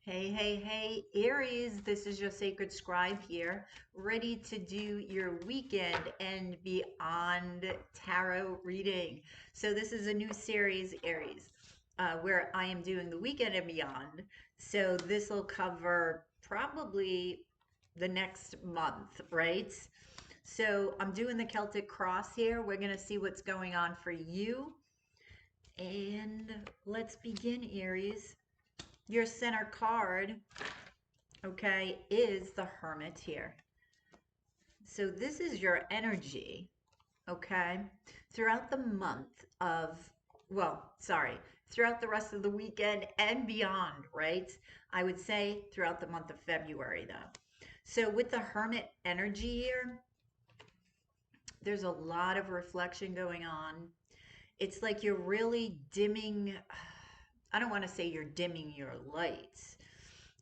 Hey, hey, hey, Aries, this is your sacred scribe here, ready to do your weekend and beyond tarot reading. So, this is a new series, Aries, where I am doing the weekend and beyond. So, this will cover probably the next month, right? So, I'm doing the Celtic cross here. We're going to see what's going on for you. And let's begin, Aries. Your center card, okay, is the Hermit here. So this is your energy, okay, throughout the month of, throughout the rest of the weekend and beyond, right? I would say throughout the month of February, though. So with the Hermit energy here, there's a lot of reflection going on. It's like you're really dimming, I don't want to say you're dimming your lights,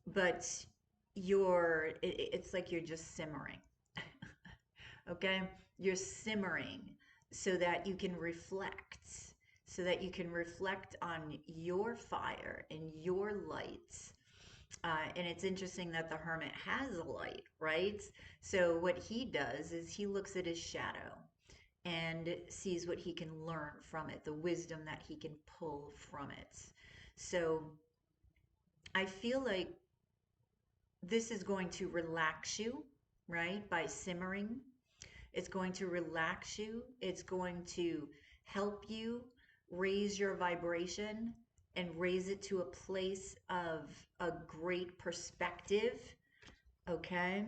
but it's like you're just simmering. Okay, you're simmering so that you can reflect on your fire and your lights. And it's interesting that the hermit has a light, right? So what he does is he looks at his shadow and sees what he can learn from it, the wisdom that he can pull from it. So I feel like this is going to relax you, right? By simmering. It's going to relax you. It's going to help you raise your vibration and raise it to a place of a great perspective. Okay.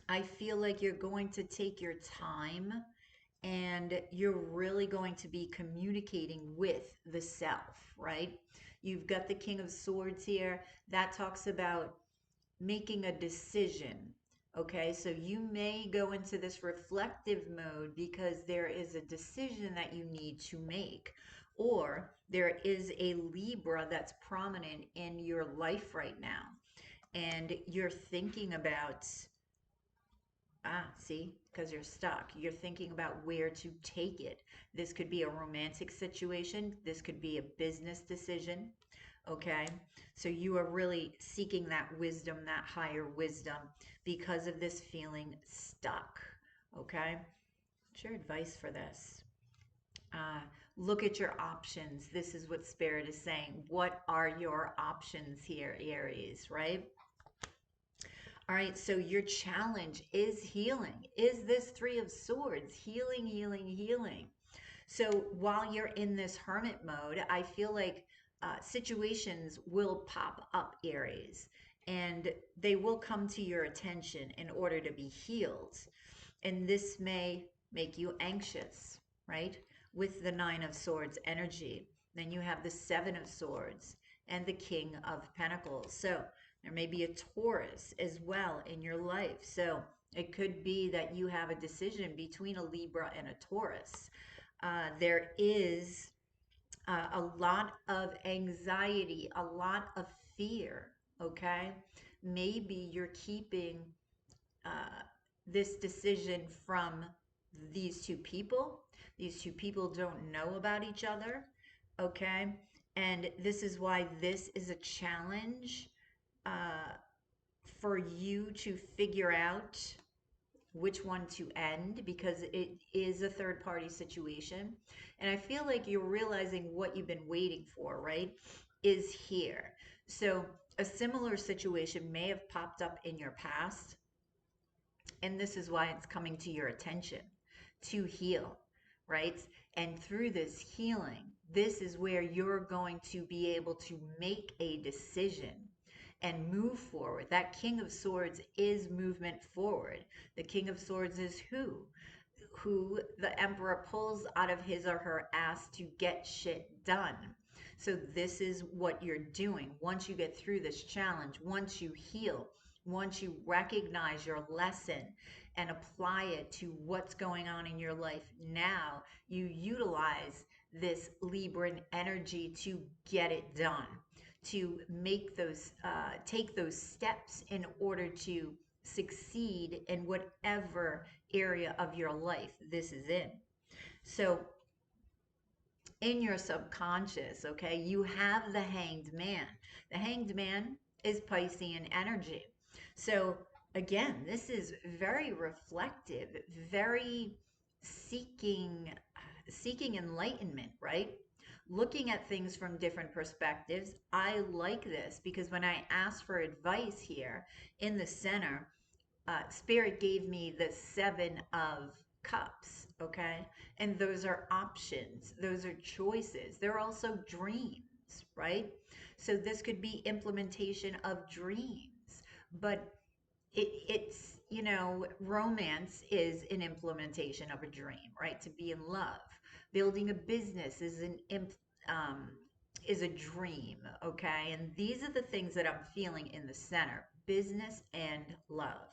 I feel like you're going to take your time and you're really going to be communicating with the self, right? You've got the King of Swords here. That talks about making a decision. Okay, so you may go into this reflective mode because there is a decision that you need to make, or there is a Libra that's prominent in your life right now, and you're thinking about, see, because you're stuck. You're thinking about where to take it. This could be a romantic situation, this could be a business decision. Okay, so you are really seeking that wisdom, that higher wisdom, because of this feeling stuck. Okay, what's your advice for this? Uh, Look at your options. This is what Spirit is saying. What are your options here, Aries, right? All right, so your challenge is healing. Is this Three of Swords? Healing, healing, healing. So while you're in this hermit mode, I feel like situations will pop up, Aries, and they will come to your attention in order to be healed. And this may make you anxious, right? With the Nine of Swords energy. Then you have the Seven of Swords and the King of Pentacles. So there may be a Taurus as well in your life. So it could be that you have a decision between a Libra and a Taurus. There is a lot of anxiety, a lot of fear, okay? Maybe you're keeping uh, this decision from these two people. These two people don't know about each other, okay? And this is why this is a challenge uh, for you to figure out which one to end, because it is a third party situation. And I feel like you're realizing what you've been waiting for, right? Is here. So a similar situation may have popped up in your past, and this is why it's coming to your attention to heal, right? And through this healing, this is where you're going to be able to make a decision and move forward. That King of Swords is movement forward. The King of Swords is who? Who the Emperor pulls out of his or her ass to get shit done. So this is what you're doing. Once you get through this challenge, once you heal, once you recognize your lesson and apply it to what's going on in your life now, you utilize this Libran energy to get it done, to make those, take those steps in order to succeed in whatever area of your life this is in. So in your subconscious, okay, you have the Hanged Man. The Hanged Man is Piscean energy. So again, this is very reflective, very seeking enlightenment, right? Looking at things from different perspectives. I like this because when I ask for advice here in the center, Spirit gave me the Seven of Cups, okay? And those are options, those are choices. They're also dreams, right? So this could be implementation of dreams, but it's, you know, romance is an implementation of a dream, right? To be in love. Building a business is um, is a dream, okay? And these are the things that I'm feeling in the center: business and love.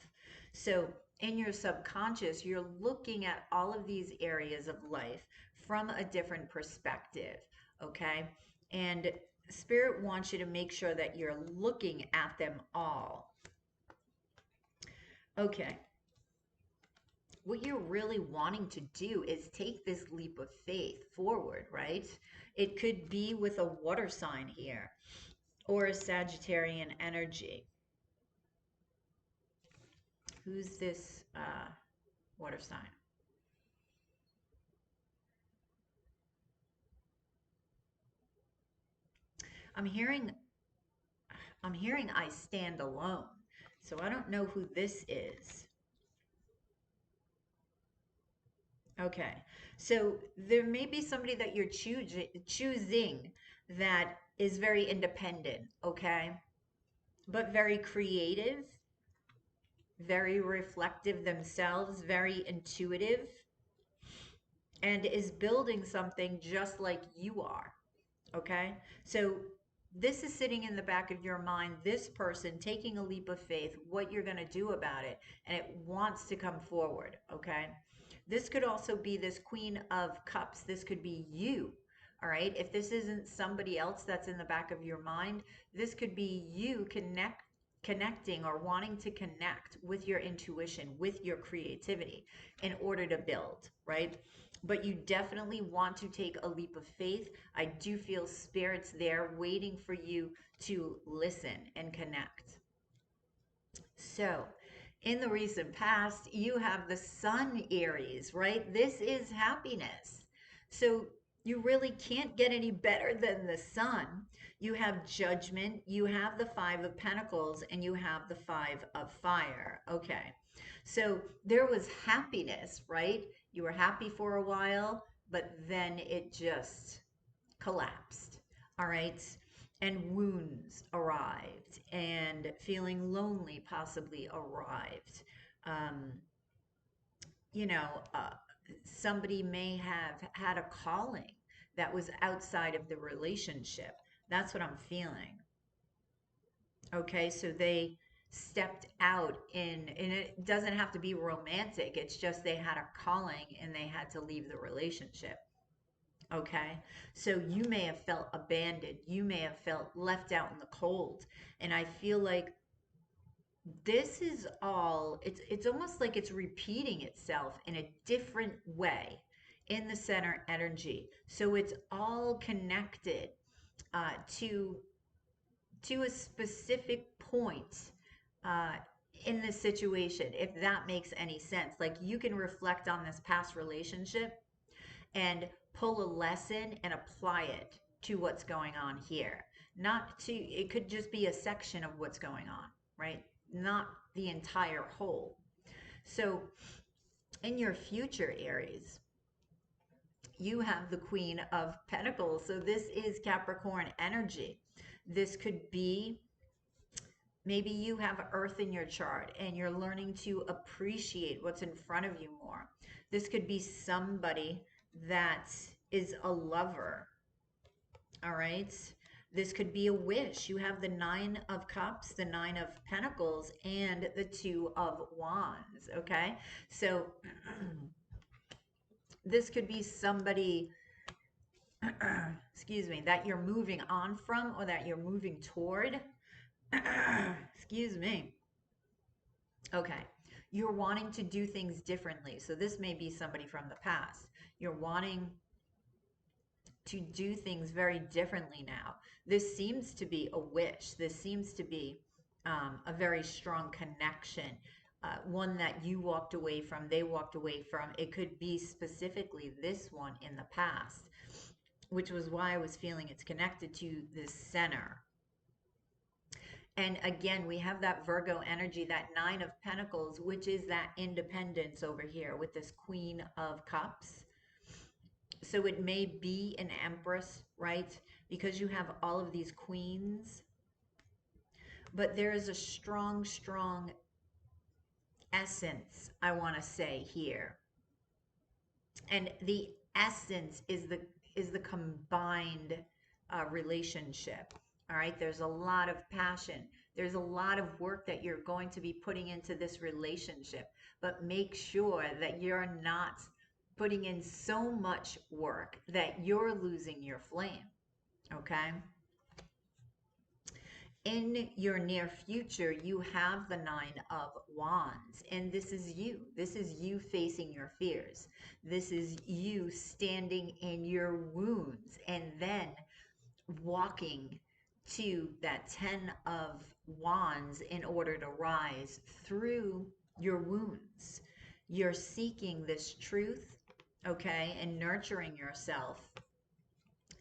So in your subconscious, you're looking at all of these areas of life from a different perspective, okay? And Spirit wants you to make sure that you're looking at them all. Okay. What you're really wanting to do is take this leap of faith forward, right? It could be with a water sign here or a Sagittarian energy. Who's this water sign? I'm hearing I stand alone. So I don't know who this is. Okay. So there may be somebody that you're choosing that is very independent, okay? But very creative, very reflective themselves, very intuitive, and is building something just like you are. Okay? So this is sitting in the back of your mind, this person taking a leap of faith, what you're going to do about it, and it wants to come forward. Okay? This could also be this Queen of Cups. This could be you. All right? If this isn't somebody else that's in the back of your mind, this could be you connecting or wanting to connect with your intuition, with your creativity in order to build, right? But you definitely want to take a leap of faith. I do feel spirits there waiting for you to listen and connect. So, in the recent past, you have the Sun, Aries, right? This is happiness. So, you really can't get any better than the Sun. You have Judgment, you have the Five of Pentacles, and you have the Five of Fire. Okay. So, there was happiness, right? You were happy for a while, but then it just collapsed. All right. And wounds arrived, and feeling lonely possibly arrived. Um, you know, somebody may have had a calling that was outside of the relationship. That's what I'm feeling. Okay, so they stepped out and it doesn't have to be romantic. It's just they had a calling and they had to leave the relationship. Okay, so you may have felt abandoned, you may have felt left out in the cold, and I feel like this is all, it's almost like it's repeating itself in a different way in the center energy. So it's all connected uh, to to a specific point uh, in this situation, if that makes any sense. Like you can reflect on this past relationship and pull a lesson and apply it to what's going on here. Not to, it could just be a section of what's going on, right? Not the entire whole. So in your future, Aries, you have the Queen of Pentacles. So this is Capricorn energy. This could be, maybe you have Earth in your chart and you're learning to appreciate what's in front of you more. This could be somebody that is a lover. All right. This could be a wish. You have the Nine of Cups, the Nine of Pentacles, and the Two of Wands. Okay. So this could be somebody, excuse me, that you're moving on from or that you're moving toward. Excuse me. Okay. You're wanting to do things differently. So this may be somebody from the past. You're wanting to do things very differently now. This seems to be a wish. This seems to be a very strong connection, one that you walked away from, they walked away from. It could be specifically this one in the past, which was why I was feeling it's connected to this center. And again, we have that Virgo energy, that Nine of Pentacles, which is that independence over here with this Queen of Cups. So it may be an Empress, right? Because you have all of these queens. But there is a strong, strong essence, I want to say here. And the essence is the combined relationship. All right, there's a lot of passion. There's a lot of work that you're going to be putting into this relationship, but make sure that you're not putting in so much work that you're losing your flame. Okay. In your near future, you have the Nine of Wands, and this is you. This is you facing your fears. This is you standing in your wounds and then walking to that Ten of Wands in order to rise through your wounds. You're seeking this truth, okay, and nurturing yourself,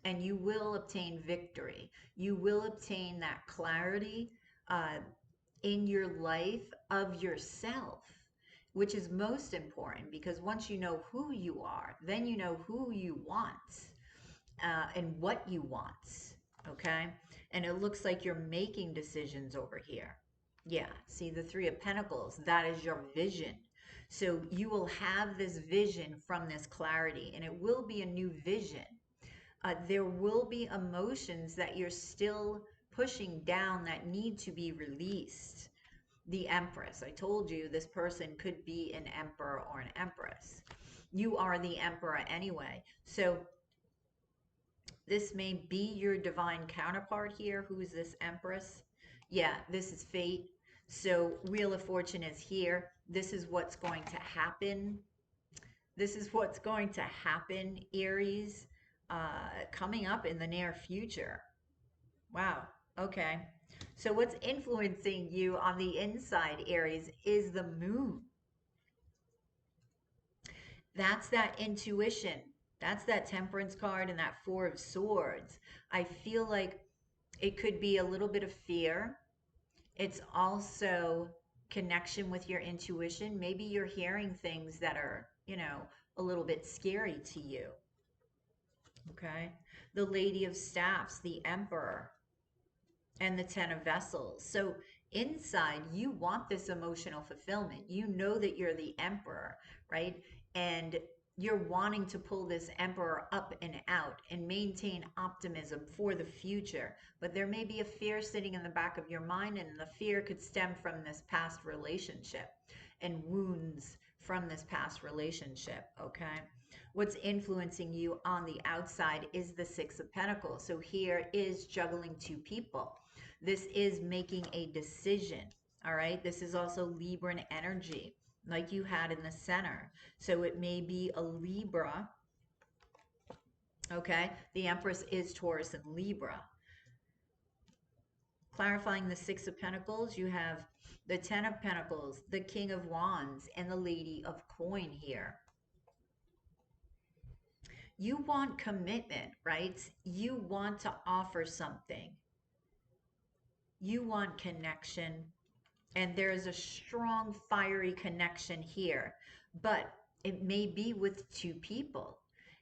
and you will obtain victory. You will obtain that clarity in your life of yourself, which is most important, because once you know who you are, then you know who you want and what you want, okay? And it looks like you're making decisions over here. Yeah, see the Three of Pentacles, that is your vision. So you will have this vision from this clarity, and it will be a new vision. There will be emotions that you're still pushing down that need to be released. The Empress, I told you this person could be an emperor or an empress. You are the emperor anyway. So this may be your divine counterpart here. Who is this Empress? Yeah, this is fate. So Wheel of Fortune is here. This is what's going to happen. This is what's going to happen, Aries, coming up in the near future. Wow. Okay. So what's influencing you on the inside, Aries, is the moon. That's that intuition. That's that Temperance card and that Four of Swords. I feel like it could be a little bit of fear. It's also connection with your intuition. Maybe you're hearing things that are, a little bit scary to you. Okay. The Lady of Staffs, the Emperor, and the Ten of Vessels. So inside, you want this emotional fulfillment. You know that you're the Emperor, right? And you're wanting to pull this Emperor up and out and maintain optimism for the future. But there may be a fear sitting in the back of your mind, and the fear could stem from this past relationship and wounds from this past relationship, okay? What's influencing you on the outside is the Six of Pentacles. So here is juggling two people. This is making a decision, all right? This is also Libran energy, like you had in the center. So it may be a Libra, okay? The Empress is Taurus and Libra. Clarifying the Six of Pentacles, you have the Ten of Pentacles, the King of Wands, and the Lady of Coin here. You want commitment, right? You want to offer something. You want connection. And there is a strong, fiery connection here. But it may be with two people.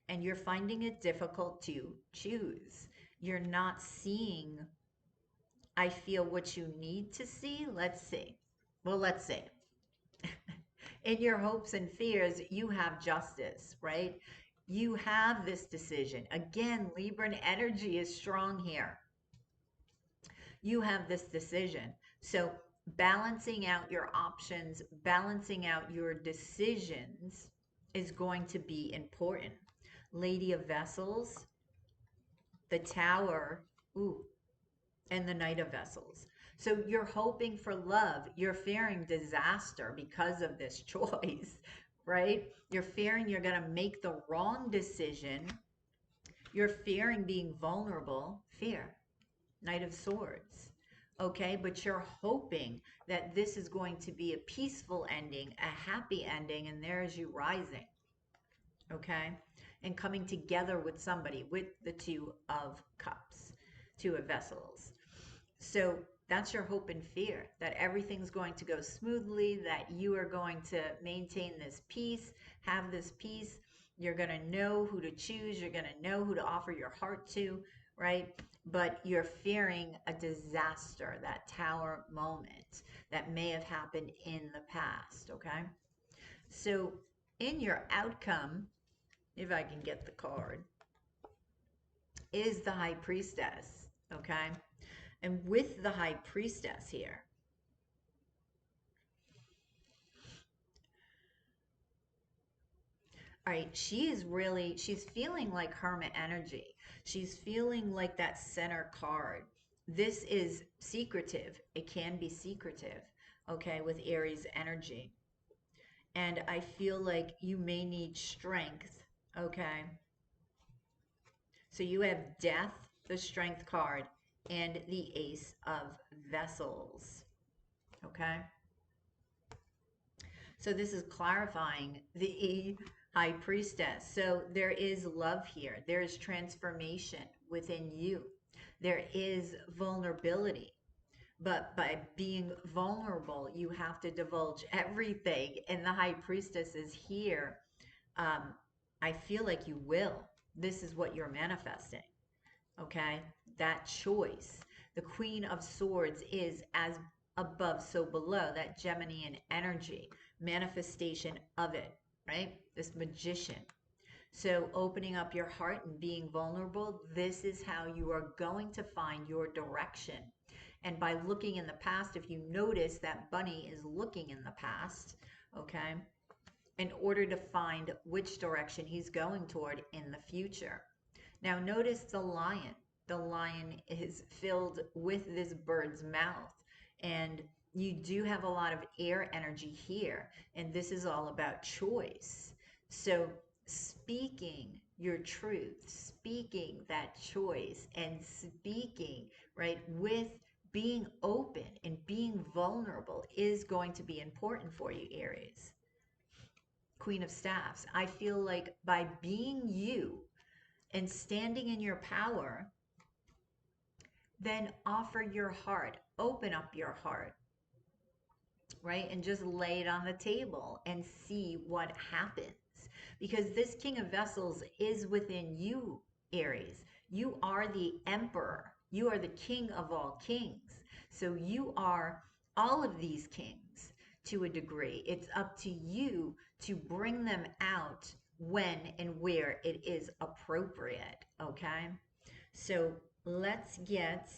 And you're finding it difficult to choose. You're not seeing, I feel, what you need to see. Let's see. Well, let's see. In your hopes and fears, you have justice, right? You have this decision. Again, Libran energy is strong here. You have this decision. So balancing out your options, balancing out your decisions is going to be important. Lady of Vessels, the Tower, ooh, and the Knight of Vessels. So you're hoping for love. You're fearing disaster because of this choice, right? You're fearing you're going to make the wrong decision You're fearing being vulnerable. Fear. Knight of Swords. Okay, but you're hoping that this is going to be a peaceful ending, a happy ending, and there's you rising. Okay, and coming together with somebody, with the Two of Cups, Two of Vessels. So that's your hope and fear, that everything's going to go smoothly, that you are going to maintain this peace, have this peace. You're going to know who to choose. You're going to know who to offer your heart to, right? But you're fearing a disaster, that tower moment that may have happened in the past, okay? So in your outcome, if I can get the card, is the High Priestess, okay? And with the High Priestess here, all right, she's feeling like Hermit energy. She's feeling like that center card. This is secretive. It can be secretive, okay, with Aries energy. And I feel like you may need strength, okay? So you have Death, the Strength card, and the Ace of Vessels, okay? So this is clarifying the High Priestess. So there is love here. There is transformation within you. There is vulnerability. But by being vulnerable, you have to divulge everything. And the High Priestess is here. Um, I feel like you will. This is what you're manifesting. Okay? That choice. The Queen of Swords is as above, so below, that Geminian energy, manifestation of it, right? This magician. So opening up your heart and being vulnerable, this is how you are going to find your direction. And by looking in the past, if you notice that Bunny is looking in the past, okay, in order to find which direction he's going toward in the future. Now notice the lion. The lion is filled with this bird's mouth, and you do have a lot of air energy here, and this is all about choice. So speaking your truth, speaking that choice, and speaking, right, with being open and being vulnerable is going to be important for you, Aries. Queen of Staffs. I feel like by being you and standing in your power, then offer your heart, open up your heart, right? And just lay it on the table and see what happens. Because this King of Vessels is within you, Aries. You are the emperor. You are the king of all kings. So you are all of these kings to a degree. It's up to you to bring them out when and where it is appropriate, okay? So let's get,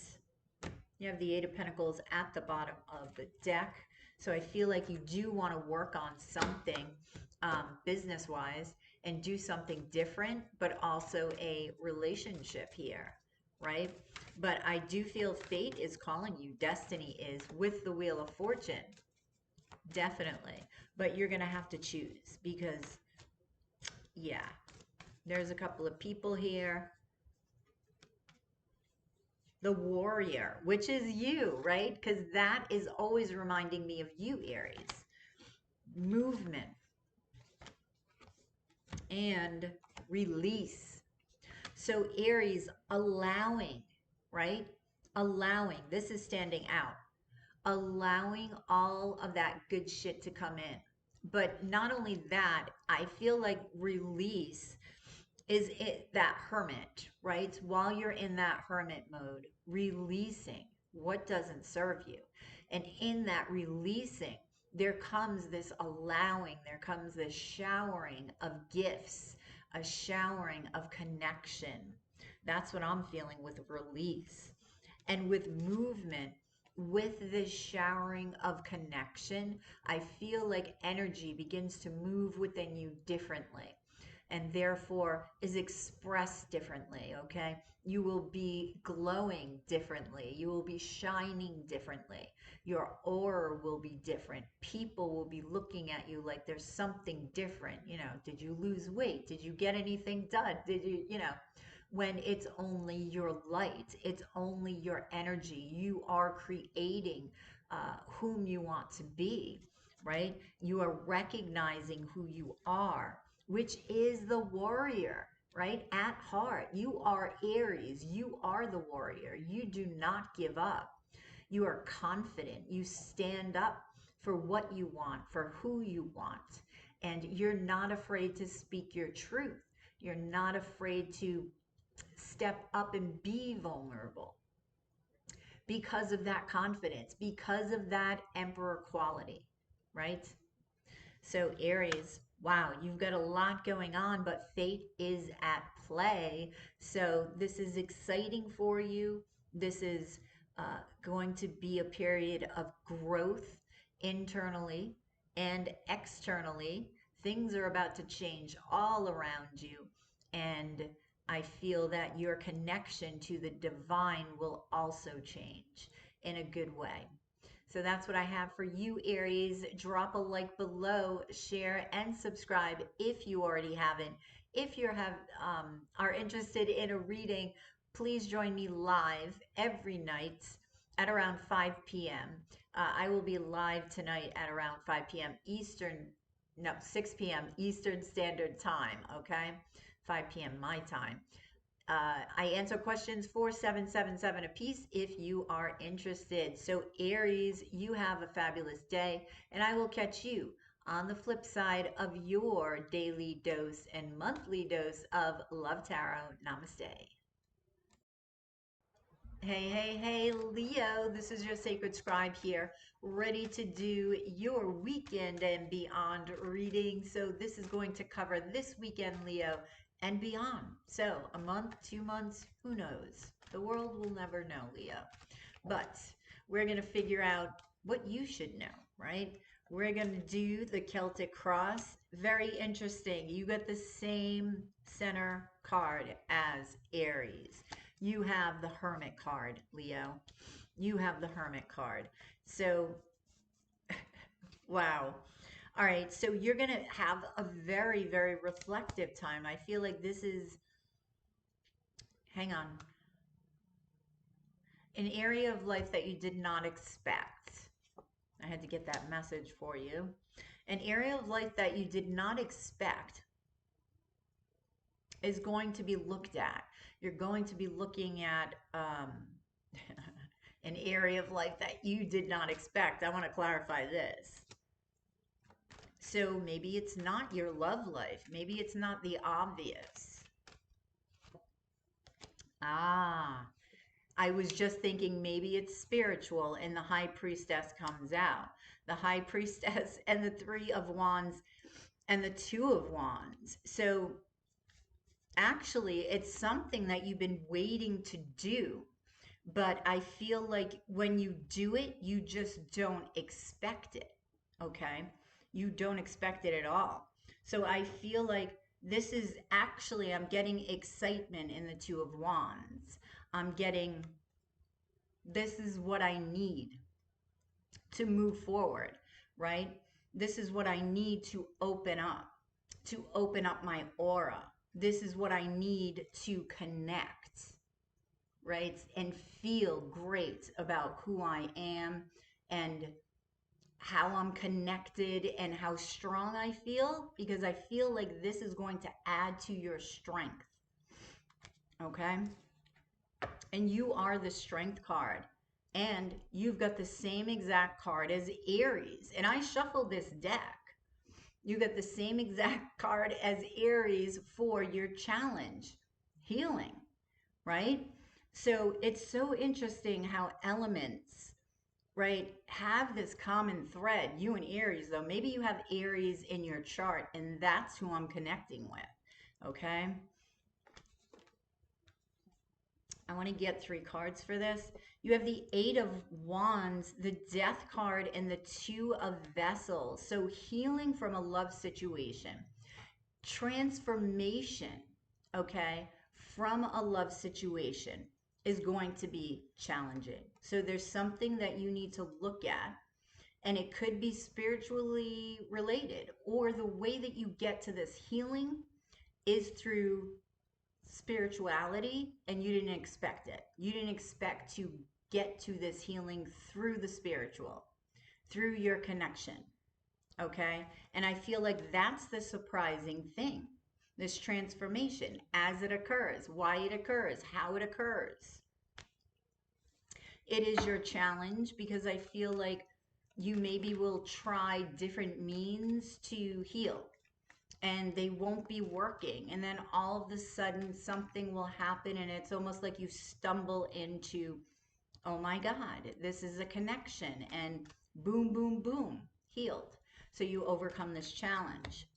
you have the Eight of Pentacles at the bottom of the deck. So I feel like you do want to work on something business-wise and do something different, but also a relationship here, right? But I do feel fate is calling you. Destiny is with the Wheel of Fortune. Definitely. But you're going to have to choose because, yeah, there's a couple of people here. The warrior, which is you, right? Because that is always reminding me of you, Aries. Movement and release. So Aries, allowing, right? Allowing, this is standing out. Allowing all of that good shit to come in. But not only that, I feel like release is it that hermit, right? While you're in that hermit mode, releasing what doesn't serve you. And in that releasing, there comes this allowing, there comes this showering of gifts, a showering of connection. That's what I'm feeling with release. And with movement, with this showering of connection, I feel like energy begins to move within you differently and therefore is expressed differently, okay? You will be glowing differently. You will be shining differently. Your aura will be different. People will be looking at you like there's something different. You know, did you lose weight? Did you get anything done? Did you, when it's only your light, it's only your energy. You are creating whom you want to be, right? You are recognizing who you are, which is the warrior, right? At heart, you are Aries. You are the warrior. You do not give up. You are confident. You stand up for what you want, for who you want. And you're not afraid to speak your truth. You're not afraid to step up and be vulnerable because of that confidence, because of that emperor quality, right? So, Aries, wow, you've got a lot going on, but fate is at play. So, this is exciting for you. This is going to be a period of growth internally and externally. Things are about to change all around you. And I feel that your connection to the divine will also change in a good way. So that's what I have for you, Aries. Drop a like below, share, and subscribe if you already haven't. If you are interested in a reading, please join me live every night at around 5 p.m. I will be live tonight at around 5 p.m. Eastern, no, 6 p.m. Eastern Standard Time, okay? 5 p.m. my time. I answer questions for 777 apiece if you are interested. So Aries, you have a fabulous day, and I will catch you on the flip side of your daily dose and monthly dose of Love Tarot. Namaste. Hey, hey, hey, Leo, this is your sacred scribe here, ready to do your weekend and beyond reading. So this is going to cover this weekend, Leo, and beyond. So a month, 2 months, who knows? The world will never know, Leo. But we're going to figure out what you should know, right? We're going to do the Celtic cross. Very interesting. You got the same center card as Aries. You have the Hermit card, Leo. You have the Hermit card. So, wow. All right, so you're going to have a very, very reflective time. I feel like this is, hang on, an area of life that you did not expect. I had to get that message for you. An area of life that you did not expect is going to be looked at. You're going to be looking at an area of life that you did not expect. I want to clarify this. So maybe it's not your love life. Maybe it's not the obvious. Ah, I was just thinking maybe it's spiritual and the High Priestess comes out. The High Priestess and the Three of Wands and the Two of Wands. So actually, it's something that you've been waiting to do. But I feel like when you do it, you just don't expect it. Okay? You don't expect it at all. So I feel like this is actually, I'm getting excitement in the Two of Wands. I'm getting, this is what I need to move forward, right? This is what I need to open up my aura. This is what I need to connect, right? And feel great about who I am and how I'm connected and how strong I feel, because I feel like this is going to add to your strength. Okay? And you are the strength card. And you've got the same exact card as Aries. And I shuffled this deck. You got the same exact card as Aries for your challenge, healing, right? So it's so interesting how elements, right, have this common thread. You and Aries, though, maybe you have Aries in your chart, and that's who I'm connecting with, okay? I want to get 3 cards for this. You have the Eight of Wands, the Death card, and the Two of Vessels. So healing from a love situation, transformation, okay, from a love situation is going to be challenging. So there's something that you need to look at, and it could be spiritually related, or the way that you get to this healing is through spirituality and you didn't expect it. You didn't expect to get to this healing through the spiritual, through your connection. Okay? And I feel like that's the surprising thing. This transformation as it occurs, why it occurs, how it occurs. It is your challenge because I feel like you maybe will try different means to heal and they won't be working. And then all of a sudden something will happen and it's almost like you stumble into, oh my God, this is a connection, and boom, boom, boom, healed. So you overcome this challenge.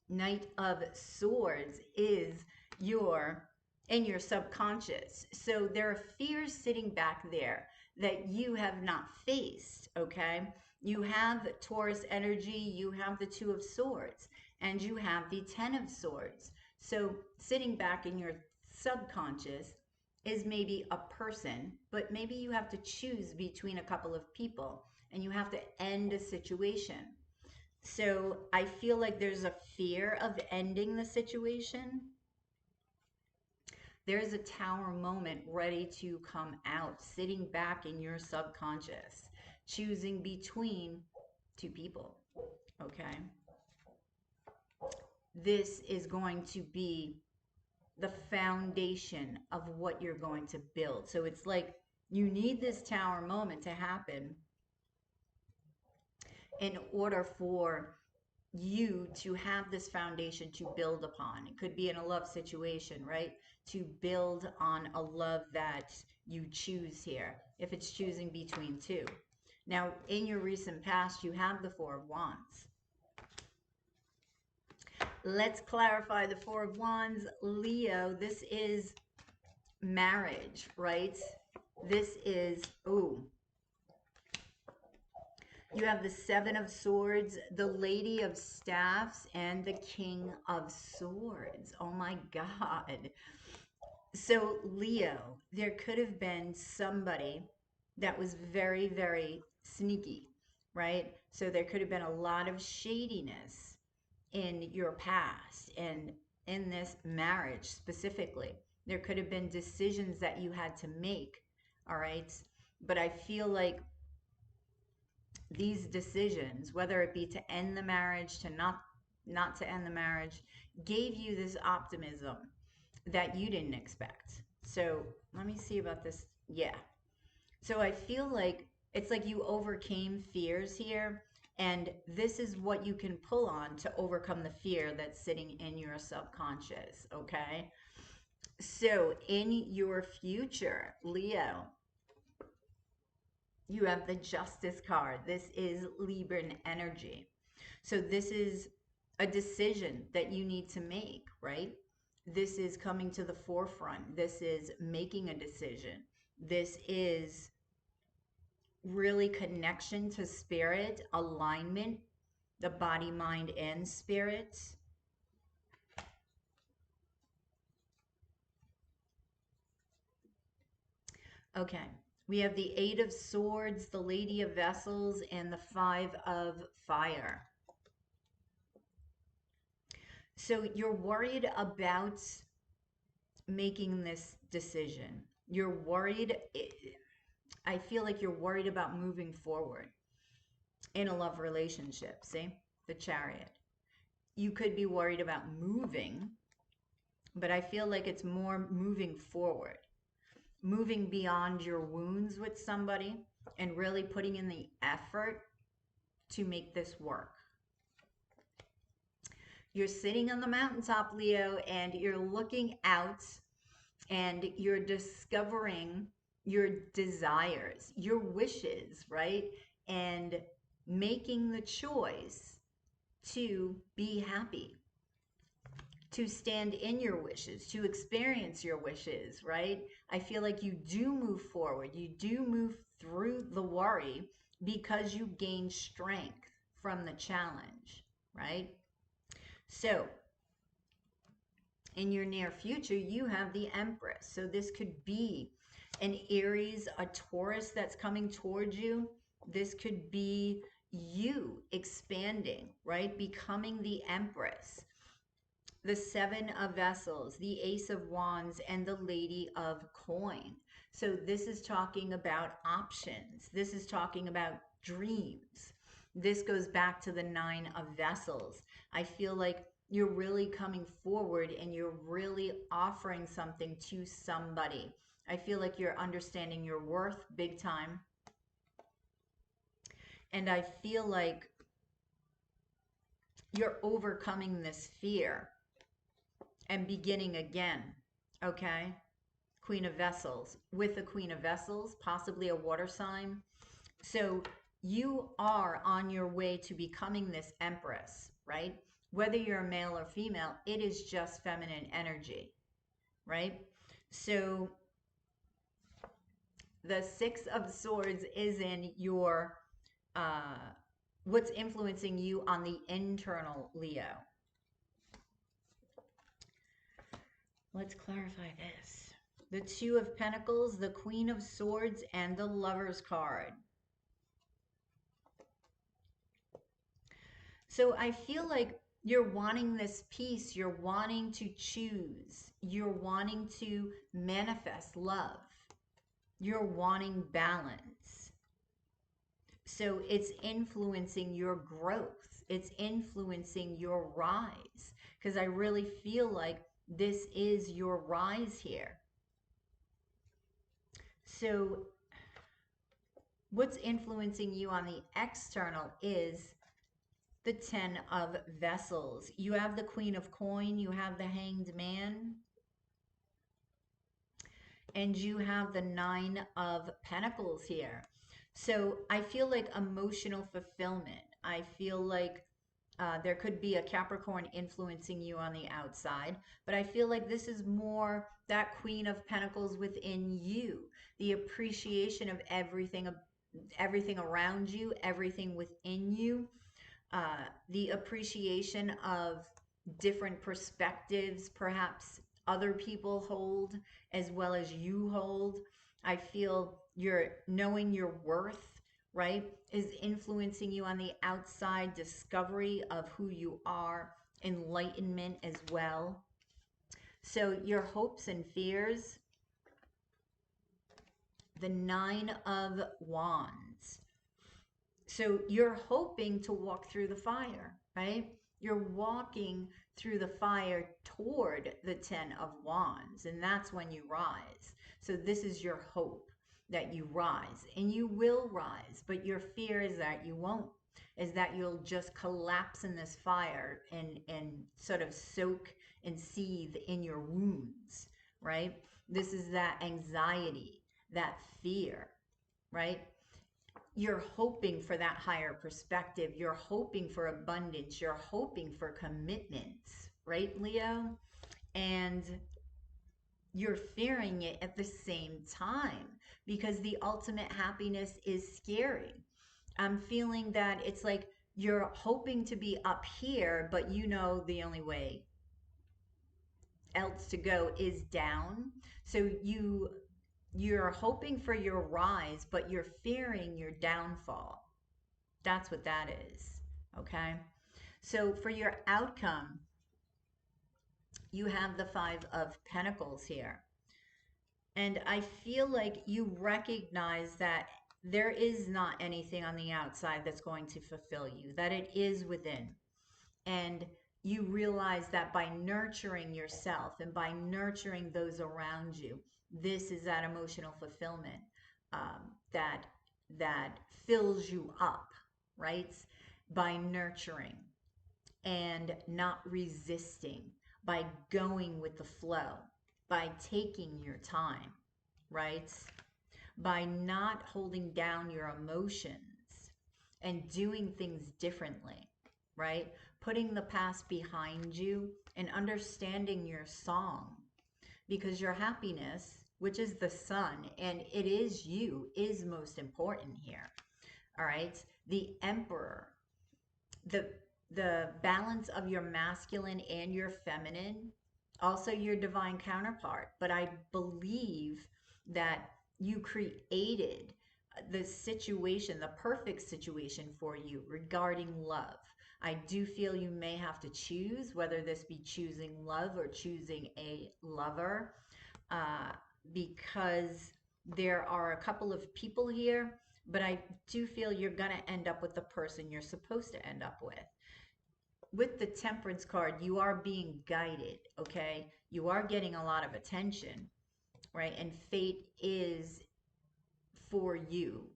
Knight of Swords is in your subconscious. So there are fears sitting back there that you have not faced, okay? You have Taurus energy, you have the Two of Swords, and you have the Ten of Swords. So sitting back in your subconscious is maybe a person, but maybe you have to choose between a couple of people and you have to end a situation. So I feel like there's a fear of ending the situation. There's a tower moment ready to come out, sitting back in your subconscious, choosing between two people, okay? This is going to be the foundation of what you're going to build. So it's like you need this tower moment to happen in order for you to have this foundation to build upon. It could be in a love situation, right? To build on a love that you choose here, if it's choosing between two. Now, in your recent past, you have the Four of Wands. Let's clarify the Four of Wands. Leo, this is marriage, right? This is, ooh, you have the Seven of Swords, the Lady of Staffs, and the King of Swords. Oh my God. So Leo, there could have been somebody that was very, very sneaky, right? So there could have been a lot of shadiness in your past and in this marriage specifically. There could have been decisions that you had to make, all right? But I feel like these decisions, whether it be to end the marriage, to not to end the marriage, gave you this optimism that you didn't expect. So let me see about this. Yeah. So I feel like it's like you overcame fears here, and this is what you can pull on to overcome the fear that's sitting in your subconscious, okay? So in your future, Leo, you have the Justice card. This is Libran energy. So this is a decision that you need to make, right? This is coming to the forefront. This is making a decision. This is really connection to spirit, alignment, the body, mind, and spirit. Okay. We have the Eight of Swords, the Lady of Vessels, and the Five of Fire. So you're worried about making this decision. You're worried. I feel like you're worried about moving forward in a love relationship. See, the Chariot. You could be worried about moving, but I feel like it's more moving forward, moving beyond your wounds with somebody and really putting in the effort to make this work. You're sitting on the mountaintop, Leo, and you're looking out and you're discovering your desires, your wishes, right? And making the choice to be happy, to stand in your wishes, to experience your wishes, right? I feel like you do move forward. You do move through the worry because you gain strength from the challenge, right? So in your near future, you have the Empress. So this could be an Aries, a Taurus that's coming towards you. This could be you expanding, right? Becoming the Empress. the Seven of Vessels, the Ace of Wands, and the Lady of Coin. So this is talking about options. This is talking about dreams. This goes back to the Nine of Vessels. I feel like you're really coming forward and you're really offering something to somebody. I feel like you're understanding your worth big time. And I feel like you're overcoming this fear and beginning again, okay? Queen of Vessels. With the Queen of Vessels, possibly a water sign. So you are on your way to becoming this Empress, right? Whether you're a male or female, it is just feminine energy, right? So the Six of Swords is in your, what's influencing you on the internal, Leo. Let's clarify this. The Two of Pentacles, the Queen of Swords, and the Lover's card. So I feel like you're wanting this peace. You're wanting to choose. You're wanting to manifest love. You're wanting balance. So it's influencing your growth. It's influencing your rise. Because I really feel like this is your rise here. So what's influencing you on the external is the Ten of Vessels. You have the Queen of Coin, you have the Hanged Man, and you have the Nine of Pentacles here. So I feel like emotional fulfillment. I feel like there could be a Capricorn influencing you on the outside, but I feel like this is more that Queen of Pentacles within you, the appreciation of everything around you, everything within you, the appreciation of different perspectives, perhaps other people hold as well as you hold. I feel you're knowing your worth, right, is influencing you on the outside, discovery of who you are, enlightenment as well. So your hopes and fears, the Nine of Wands. So you're hoping to walk through the fire, right? You're walking through the fire toward the Ten of Wands, and that's when you rise. So this is your hope, that you rise, and you will rise, but your fear is that you won't, is that you'll just collapse in this fire and sort of soak and seethe in your wounds, right? This is that anxiety, that fear, right? You're hoping for that higher perspective. You're hoping for abundance. You're hoping for commitments, right, Leo? And you're fearing it at the same time because the ultimate happiness is scary. I'm feeling that it's like you're hoping to be up here, but you know the only way else to go is down. So you're hoping for your rise, but you're fearing your downfall. That's what that is, okay? So for your outcome, you have the Five of Pentacles here. And I feel like you recognize that there is not anything on the outside that's going to fulfill you, that it is within. And you realize that by nurturing yourself and by nurturing those around you, this is that emotional fulfillment that fills you up, right? By nurturing and not resisting, by going with the flow, by taking your time, right? By not holding down your emotions and doing things differently, right? Putting the past behind you and understanding your song, because your happiness, which is the sun, and it is you, is most important here. All right. The Emperor, the balance of your masculine and your feminine, also your divine counterpart. But I believe that you created the situation, the perfect situation for you regarding love. I do feel you may have to choose, whether this be choosing love or choosing a lover, uh, because there are a couple of people here, but I do feel you're going to end up with the person you're supposed to end up with. With the Temperance card, you are being guided, okay? You are getting a lot of attention, right? And fate is for you.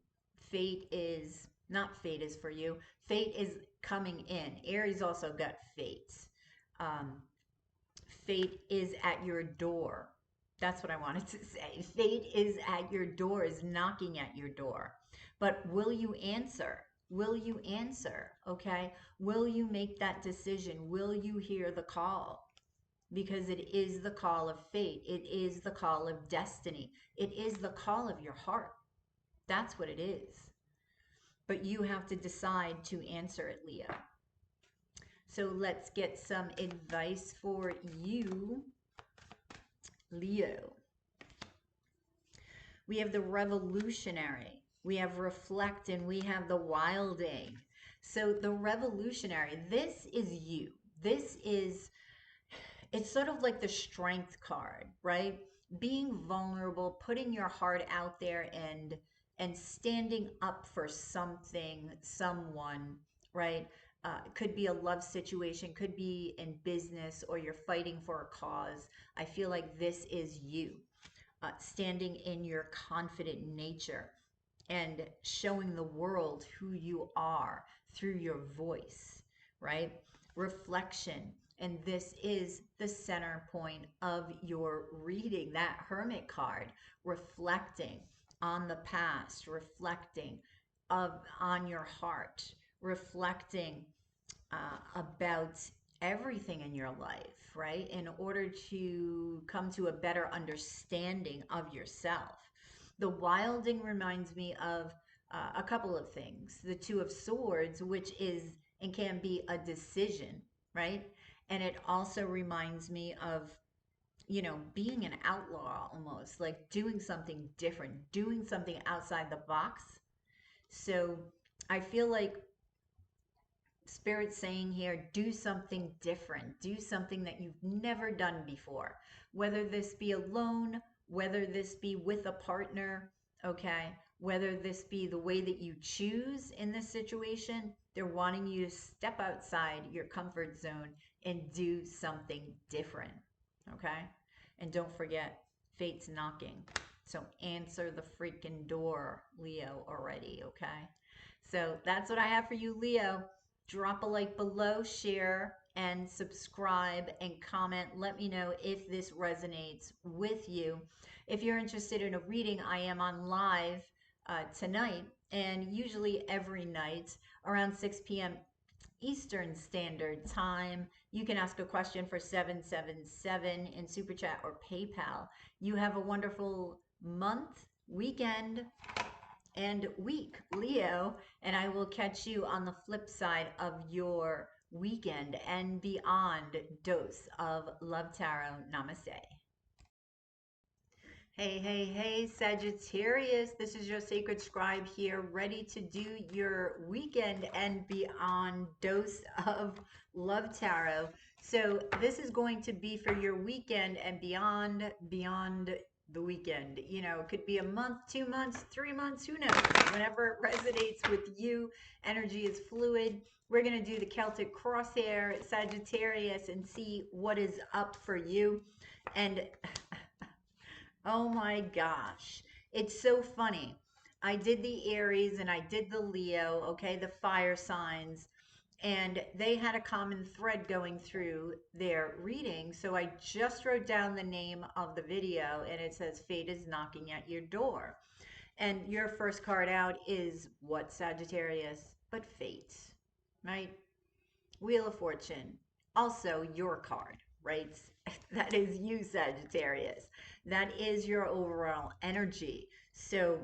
Fate is not fate is for you. Fate is coming in. Aries also got fate. Um, Fate is at your door. That's what I wanted to say. Fate is at your door, is knocking at your door. But will you answer? Will you answer? Okay. Will you make that decision? Will you hear the call? Because it is the call of fate. It is the call of destiny. It is the call of your heart. That's what it is. But you have to decide to answer it, Leo. So let's get some advice for you, Leo. We have the revolutionary, we have reflect, and we have the wilding. So the revolutionary, this is you. This is, it's sort of like the strength card, right? Being vulnerable, putting your heart out there, and standing up for something, someone, right? It could be a love situation, could be in business, or you're fighting for a cause. I feel like this is you, standing in your confident nature and showing the world who you are through your voice, right? Reflection. And this is the center point of your reading, that Hermit card, reflecting on the past, reflecting on your heart, reflecting about everything in your life, right? In order to come to a better understanding of yourself. The wilding reminds me of a couple of things. The Two of Swords, which is and can be a decision, right? And it also reminds me of, you know, being an outlaw almost, like doing something different, doing something outside the box. So I feel like Spirit saying here, do something different, do something that you've never done before, whether this be alone, whether this be with a partner, okay, whether this be the way that you choose in this situation. They're wanting you to step outside your comfort zone and do something different, okay? And don't forget, fate's knocking. So answer the freaking door, Leo, already, okay? So that's what I have for you, Leo. Drop a like below, share, and subscribe, and comment. Let me know if this resonates with you. If you're interested in a reading, I am on live tonight, and usually every night around 6 p.m. Eastern Standard Time. You can ask a question for 777 in Super Chat or PayPal. You have a wonderful month, weekend, and week, Leo, and I will catch you on the flip side of your weekend and beyond dose of Love Tarot. Namaste. Hey, hey, hey, Sagittarius. This is your sacred scribe here, ready to do your weekend and beyond dose of Love Tarot. So this is going to be for your weekend and beyond the weekend. You know, it could be a month, 2 months, 3 months, who knows? Whenever it resonates with you, energy is fluid. We're going to do the Celtic crosshair, Sagittarius, and see what is up for you. And oh my gosh, it's so funny. I did the Aries and I did the Leo, okay, the fire signs, and they had a common thread going through their reading. So I just wrote down the name of the video, and it says Fate is Knocking at Your Door. And your first card out is what, Sagittarius? But fate, right? Wheel of Fortune, also your card, right? That is you, Sagittarius. That is your overall energy. So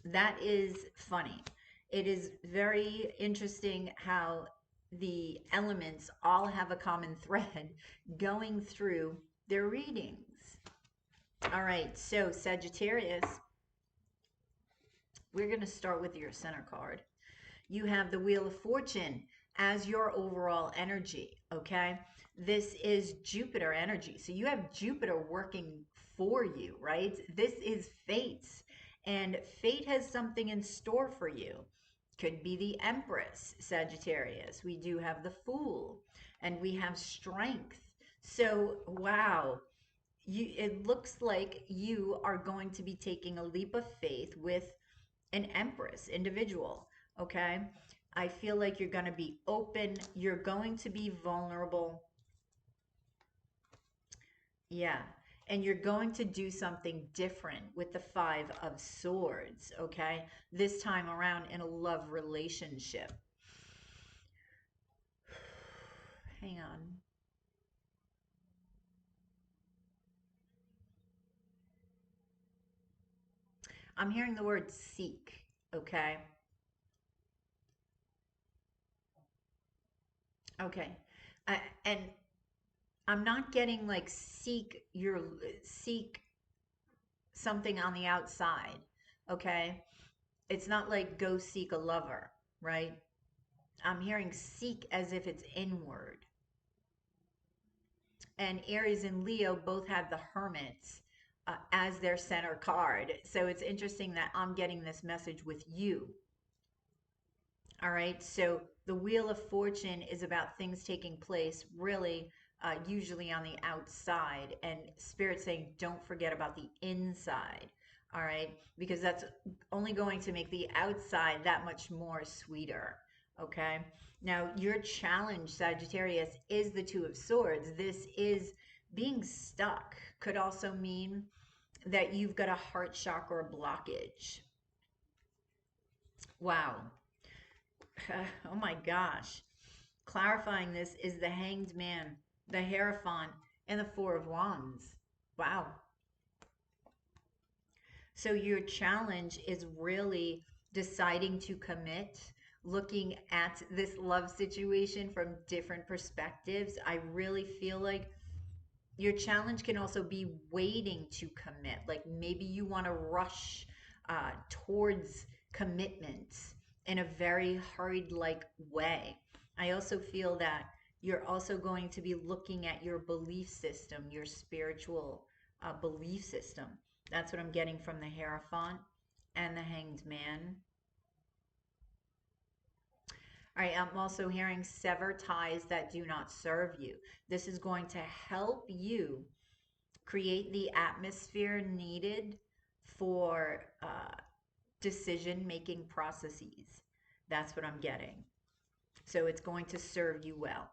that is funny. It is very interesting how the elements all have a common thread going through their readings. All right, so Sagittarius, we're going to start with your center card. you have the Wheel of Fortune as your overall energy, okay? This is Jupiter energy. So you have Jupiter working for you, right? This is fate. And fate has something in store for you. Could be the Empress, Sagittarius. We do have the Fool, and we have Strength. So, wow, it looks like you are going to be taking a leap of faith with an Empress individual, okay? I feel like you're going to be open, you're going to be vulnerable. Yeah. And you're going to do something different with the Five of Swords, okay? This time around in a love relationship. Hang on. I'm hearing the word seek, okay? Okay. And I'm not getting like seek something on the outside, okay? It's not like go seek a lover, right? I'm hearing seek as if it's inward. And Aries and Leo both have the Hermit as their center card. So it's interesting that I'm getting this message with you. All right. So the Wheel of Fortune is about things taking place really usually on the outside, and Spirit saying, don't forget about the inside. All right. Because that's only going to make the outside that much more sweeter. Okay. Now, your challenge, Sagittarius, is the Two of Swords. This is being stuck, could also mean that you've got a heart chakra blockage. Wow. Oh my gosh. Clarifying this is the Hanged Man, the Hierophant, and the Four of Wands. Wow. So your challenge is really deciding to commit, looking at this love situation from different perspectives. I really feel like your challenge can also be waiting to commit. Like maybe you want to rush towards commitment in a very hurried like way. I also feel that you're also going to be looking at your belief system, your spiritual belief system. That's what I'm getting from the Hierophant and the Hanged Man. All right, I'm also hearing sever ties that do not serve you. This is going to help you create the atmosphere needed for decision-making processes. That's what I'm getting. So it's going to serve you well.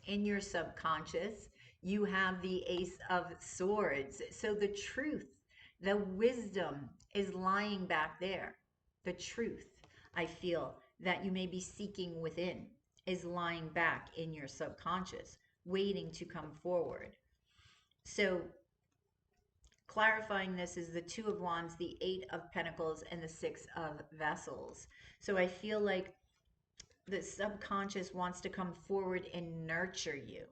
In your subconscious, you have the Ace of Swords. So the truth, the wisdom is lying back there. The truth, I feel, that you may be seeking within is lying back in your subconscious, waiting to come forward. So clarifying this is the Two of Wands, the Eight of Pentacles, and the Six of Vessels. So I feel like the subconscious wants to come forward and nurture you.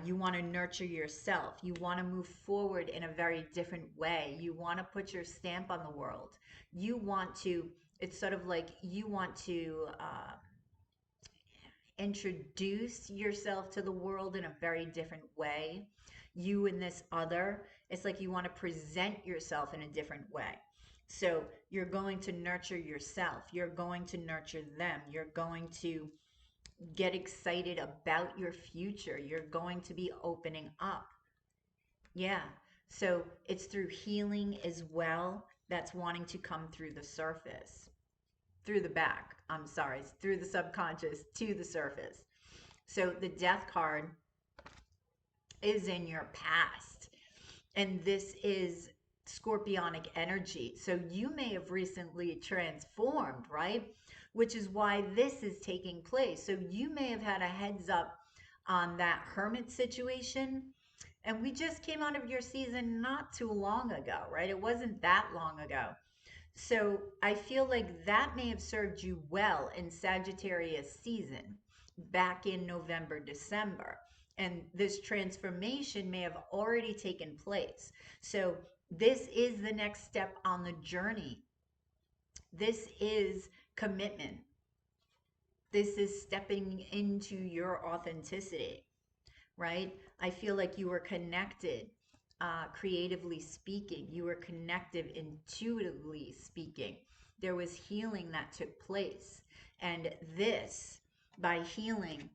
You want to nurture yourself. You want to move forward in a very different way. You want to put your stamp on the world. You want to, it's sort of like you want to introduce yourself to the world in a very different way. You and this other, it's like you want to present yourself in a different way. So you're going to nurture yourself. You're going to nurture them. You're going to get excited about your future. You're going to be opening up. Yeah. So it's through healing as well that's wanting to come through the surface, through the back. I'm sorry, through the subconscious to the surface. So the Death card is in your past, and this is scorpionic energy. So you may have recently transformed, right? Which is why this is taking place. So you may have had a heads up on that hermit situation. And we just came out of your season not too long ago, right? It wasn't that long ago. So I feel like that may have served you well in Sagittarius season back in November, December. And this transformation may have already taken place. So this is the next step on the journey. This is commitment. This is stepping into your authenticity, right? I feel like you were connected, creatively speaking. You were connected intuitively speaking. There was healing that took place. And this, by healing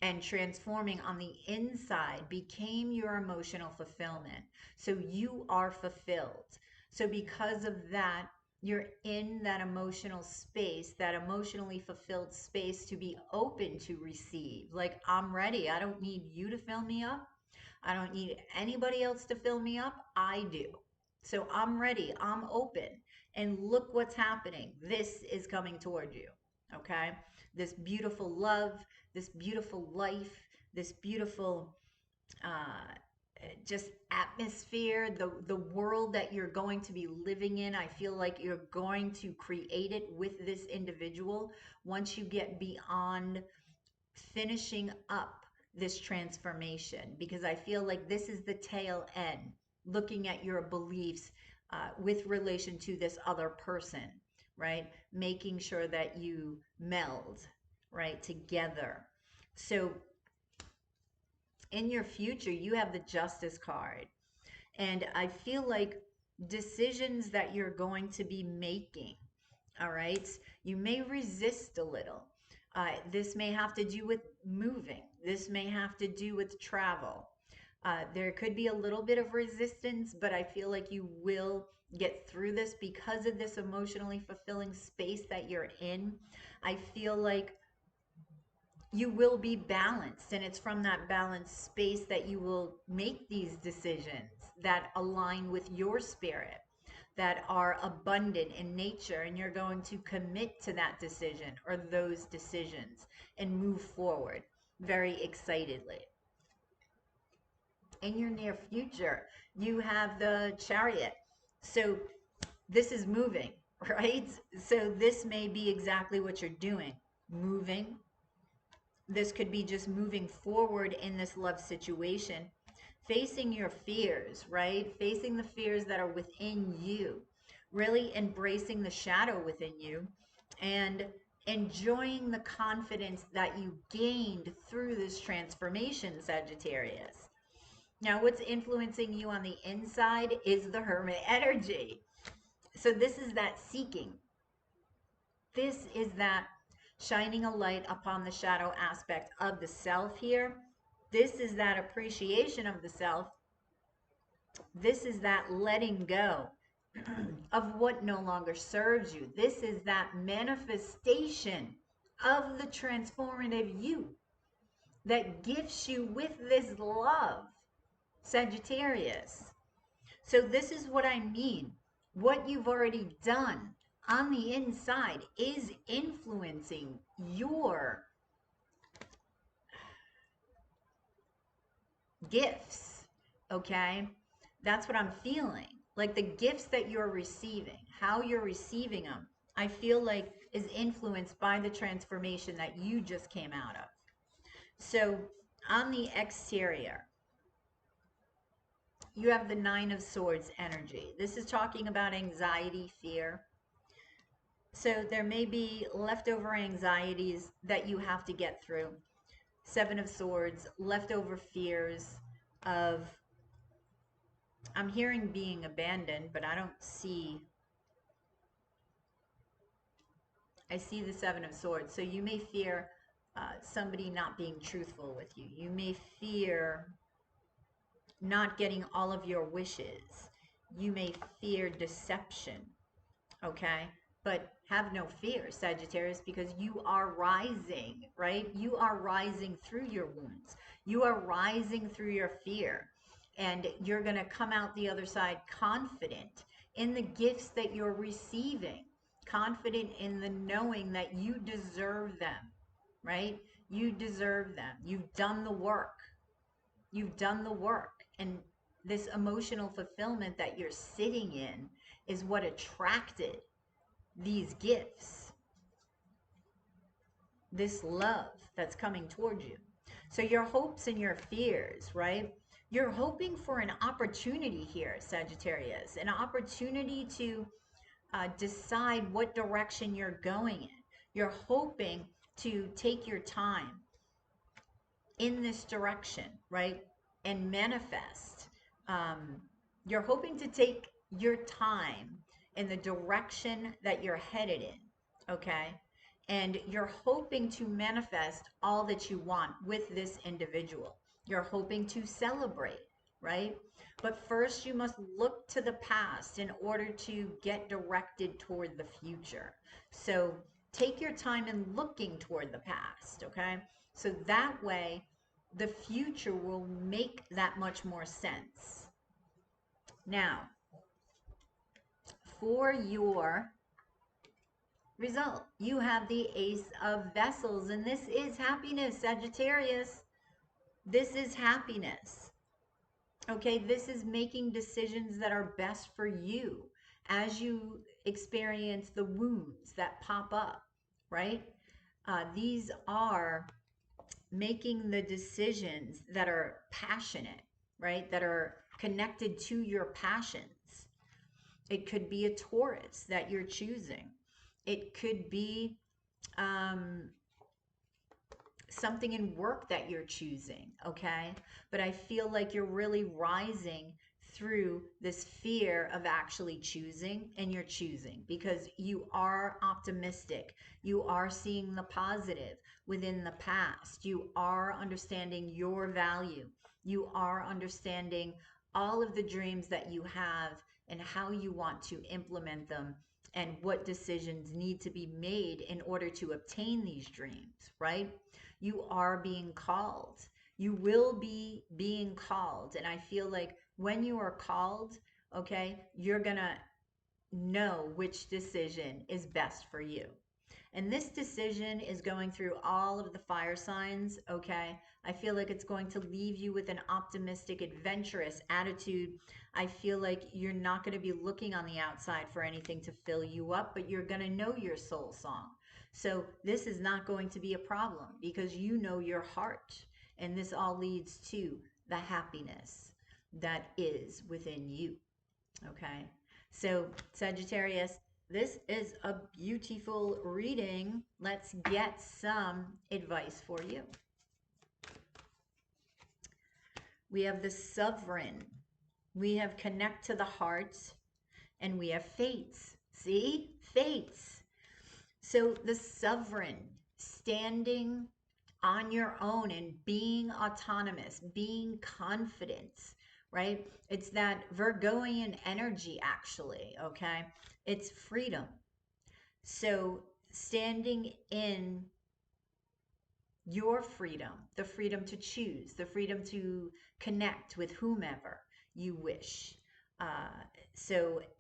and transforming on the inside, became your emotional fulfillment. So you are fulfilled. So because of that, you're in that emotional space, that emotionally fulfilled space to be open to receive. Like, I'm ready. I don't need you to fill me up. I don't need anybody else to fill me up. I do. So I'm ready. I'm open. And look what's happening. This is coming toward you. Okay? This beautiful love, this beautiful life, this beautiful just atmosphere, the world that you're going to be living in. I feel like you're going to create it with this individual once you get beyond finishing up this transformation, because I feel like this is the tail end, looking at your beliefs with relation to this other person, right? Making sure that you meld, right, together. So in your future, you have the Justice card. And I feel like decisions that you're going to be making, all right, you may resist a little. This may have to do with moving. This may have to do with travel. There could be a little bit of resistance, but I feel like you will get through this because of this emotionally fulfilling space that you're in. I feel like you will be balanced, and it's from that balanced space that you will make these decisions that align with your spirit, that are abundant in nature, and you're going to commit to that decision or those decisions and move forward very excitedly. In your near future, you have the Chariot. So this is moving, right? So this may be exactly what you're doing, moving. This could be just moving forward in this love situation, facing your fears, right? Facing the fears that are within you, really embracing the shadow within you, and enjoying the confidence that you gained through this transformation, Sagittarius. Now, what's influencing you on the inside is the Hermit energy. So this is that seeking. This is that shining a light upon the shadow aspect of the self here. This is that appreciation of the self. This is that letting go of what no longer serves you. This is that manifestation of the transformative you that gifts you with this love, Sagittarius. So this is what I mean. What you've already done on the inside is influencing your gifts, okay? That's what I'm feeling. Like the gifts that you're receiving, how you're receiving them, I feel like is influenced by the transformation that you just came out of. So on the exterior, you have the Nine of Swords energy. This is talking about anxiety, fear. So there may be leftover anxieties that you have to get through. Seven of Swords, leftover fears of, I'm hearing being abandoned, but I don't see, I see the Seven of Swords. So you may fear somebody not being truthful with you. You may fear not getting all of your wishes. You may fear deception, okay? But have no fear, Sagittarius, because you are rising, right? You are rising through your wounds. You are rising through your fear. And you're going to come out the other side confident in the gifts that you're receiving, confident in the knowing that you deserve them, right? You deserve them. You've done the work. You've done the work. And this emotional fulfillment that you're sitting in is what attracted these gifts, this love that's coming toward you. So your hopes and your fears, right? You're hoping for an opportunity here, Sagittarius, an opportunity to decide what direction you're going in. You're hoping to take your time in this direction, right? And manifest. Um, you're hoping to take your time in the direction that you're headed in, okay? And you're hoping to manifest all that you want with this individual. You're hoping to celebrate, right? But first, you must look to the past in order to get directed toward the future. So take your time in looking toward the past, okay? So that way, the future will make that much more sense. Now, for your result, you have the Ace of Vessels, and this is happiness, Sagittarius. This is happiness. Okay, this is making decisions that are best for you as you experience the wounds that pop up, right? These are making the decisions that are passionate, right? That are connected to your passions. It could be a Taurus that you're choosing. It could be something in work that you're choosing, okay? But I feel like you're really rising through this fear of actually choosing, and you're choosing because you are optimistic. You are seeing the positive within the past. You are understanding your value. You are understanding all of the dreams that you have and how you want to implement them and what decisions need to be made in order to obtain these dreams, right? You are being called. You will be being called. And I feel like when you are called, okay, you're going to know which decision is best for you. And this decision is going through all of the fire signs, okay? I feel like it's going to leave you with an optimistic, adventurous attitude. I feel like you're not going to be looking on the outside for anything to fill you up, but you're going to know your soul song. So this is not going to be a problem because you know your heart. And this all leads to the happiness that is within you, okay? So Sagittarius, this is a beautiful reading. Let's get some advice for you. We have the Sovereign. We have Connect to the Heart. And we have Fates. See? Fates. So the Sovereign, standing on your own and being autonomous, being confident, right? It's that Virgoian energy, actually, okay? It's freedom. So standing in your freedom, the freedom to choose, the freedom to connect with whomever you wish.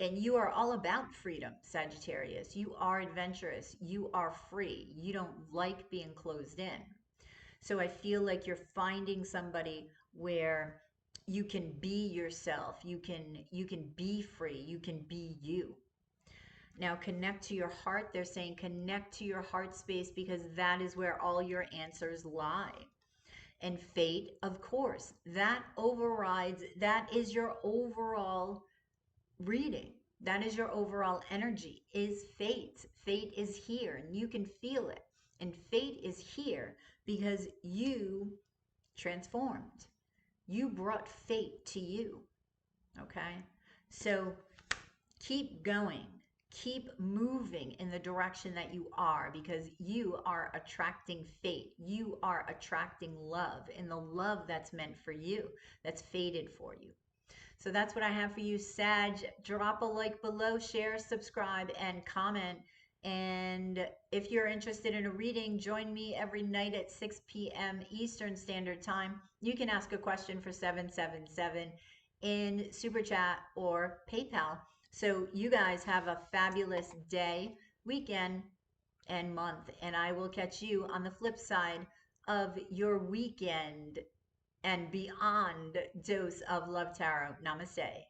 And you are all about freedom, Sagittarius. You are adventurous. You are free. You don't like being closed in. So I feel like you're finding somebody where you can be yourself. You can be free. You can be you. Now connect to your heart. They're saying connect to your heart space because that is where all your answers lie. And fate, of course, that overrides, that is your overall reading. That is your overall energy, is fate. Fate is here and you can feel it. And fate is here because you transformed. You brought fate to you. Okay? So keep going. Keep moving in the direction that you are because you are attracting fate. You are attracting love and the love that's meant for you, that's fated for you. So that's what I have for you, Sag. Drop a like below, share, subscribe, and comment. And if you're interested in a reading, join me every night at 6 p.m. Eastern Standard Time. You can ask a question for 777 in Super Chat or PayPal. So you guys have a fabulous day, weekend, and month. And I will catch you on the flip side of your weekend and beyond dose of Love Tarot. Namaste.